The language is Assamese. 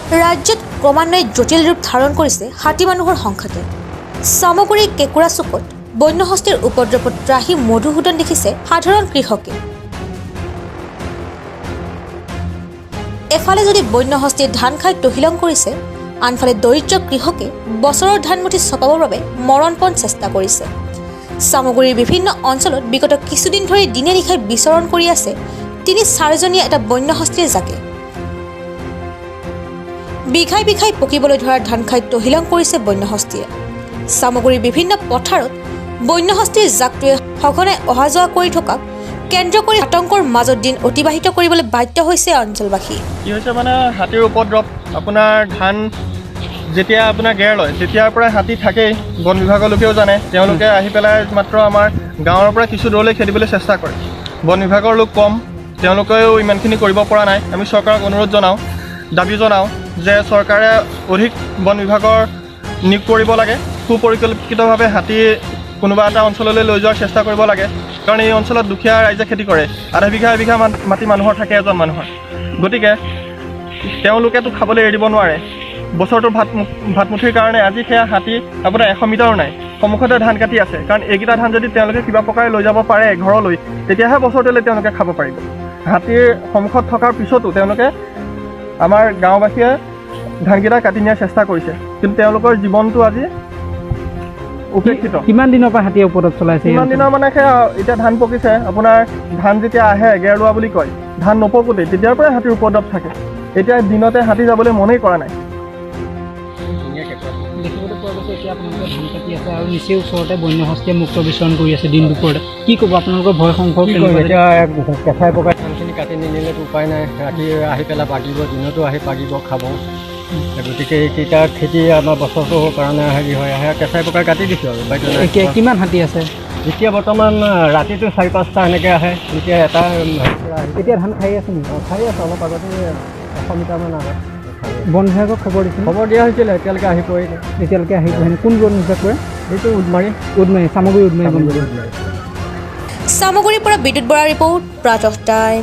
ৰাজ্যত ক্ৰমান্বয়ে জটিল ৰূপ ধাৰণ কৰিছে হাতী মানুহৰ সংঘাতে। চামগুৰিৰ কেঁকুৰা চুকত বন্যহস্তীৰ উপদ্ৰৱত ত্ৰাহি মধুসূদন দেখিছে সাধাৰণ কৃষকে। এফালে যদি বন্যহস্তীয়ে ধান খাই তহিলং কৰিছে, আনফালে দৰিদ্ৰ কৃষকে বছৰৰ ধানমুঠি চপাবৰ বাবে মৰণপণ চেষ্টা কৰিছে। চামগুৰিৰ বিভিন্ন অঞ্চলত বিগত কিছুদিন ধৰি দিনে নিশাই বিচৰণ কৰি আছে ৩-৪জনীয়া এটা বন্যহস্তীৰ জাকে। বিঘাই বিঘাই পকিবলৈ ধৰা ধান খাই তহিলং কৰিছে বন্যহস্তীয়ে। চামগুৰিৰ বিভিন্ন পথাৰত বন্যহস্তীৰ জাকটোৱে সঘনাই অহা যোৱা কৰি থকাক কেন্দ্ৰ কৰি আতংকৰ মাজত দিন অতিবাহিত কৰিবলৈ বাধ্য হৈছে অঞ্চলবাসী। কি হৈছে মানে হাতীৰ উপদ্ৰৱ, আপোনাৰ ধান যেতিয়া আপোনাৰ গেৰ লয় তেতিয়াৰ পৰাই হাতী থাকেই। বন বিভাগৰ লোকেও জানে, তেওঁলোকে আহি পেলাই মাত্ৰ আমাৰ গাঁৱৰ পৰা কিছু দূৰলৈ খেদিবলৈ চেষ্টা কৰে। বন বিভাগৰ লোক কম, তেওঁলোকেও ইমানখিনি কৰিব পৰা নাই। আমি চৰকাৰক অনুৰোধ জনাওঁ, দাবী জনাওঁ যে চৰকাৰে অধিক বন বিভাগৰ নিয়োগ কৰিব লাগে। সুপৰিকল্পিতভাৱে হাতী কোনোবা এটা অঞ্চললৈ লৈ যোৱাৰ চেষ্টা কৰিব লাগে, কাৰণ এই অঞ্চলত দুখীয়া ৰাইজে খেতি কৰে। আধা বিঘা এবিঘা মাটি মানুহৰ থাকে, এজন মানুহৰ। গতিকে তেওঁলোকেতো খাবলৈ এৰি দিব নোৱাৰে। বছৰটোৰ ভাতমুঠিৰ কাৰণে আজি সেয়া হাতী আপোনাৰ 100 মিটাৰো নাই, সন্মুখতে ধান কাটি আছে। কাৰণ এইকেইটা ধান যদি তেওঁলোকে কিবা প্ৰকাৰে লৈ যাব পাৰে ঘৰলৈ, তেতিয়াহে বছৰটোলৈ তেওঁলোকে খাব পাৰিব। হাতীৰ সন্মুখত থকাৰ পিছতো তেওঁলোকে আমাৰ গাঁওবাসীয়ে ধানকেইটা কাটি নিয়াৰ চেষ্টা কৰিছে, কিন্তু তেওঁলোকৰ জীৱনটো আজি উপেক্ষিত। কিমান দিনৰ পৰা হাতীয়ে উপদ্ৰৱ চলাইছে? কিমান দিনৰ মানে সেয়া এতিয়া ধান পকিছে, আপোনাৰ ধান যেতিয়া আহে গেৰ লোৱা বুলি কয়, ধান নপকোতে তেতিয়াৰ পৰাই হাতীৰ উপদ্ৰৱ থাকে। এতিয়া দিনতে হাতী যাবলৈ মনেই কৰা নাই। দেখিবলৈ পোৱা গৈছে এতিয়া আপোনালোকে ধান কাটি আছে আৰু নিচেই ওচৰতে বন্যহস্তীয়ে মুক্ত বিচৰণ কৰি আছে দিন দুপৰতে। কি ক'ব আপোনালোকৰ ভয় সংখ্যক? এতিয়া কেঁচাই পকাই ধানখিনি কাটি নিনিলেতো উপায় নাই। ৰাতি আহি পেলাই পাকিব, দিনতো আহি পাকিব, খাব। গতিকে এইকেইটা খেতি আমাৰ বছৰটোৰ কাৰণে হেৰি হয়, আহে কেঁচাই পকাই কাটি দিছোঁ আৰু উপায়টো নাই। কিমান হাতী আছে এতিয়া বৰ্তমান? ৰাতিটো 4-5টা এনেকৈ আহে। এতিয়া এটা এতিয়া ধান খাই আছে নেকি? খাই আছে, অলপ আগতে 100 মিটাৰমান আগত। বন বিভাগক খবৰ দিছে? খবৰ দিয়া হৈছিলে, এতিয়ালৈকে আহি পোৱাই নাই। এতিয়ালৈকে আহি পোৱা নাই। কোন বন বিভাগ কৰে? এইটো উদমাৰী, চামগুৰি উদমাৰী বন বিভাগ। চামগুৰিৰ পৰা বিদ্যুৎ বৰা ৰিপৰ্ট, প্ৰাতঃ টাইম।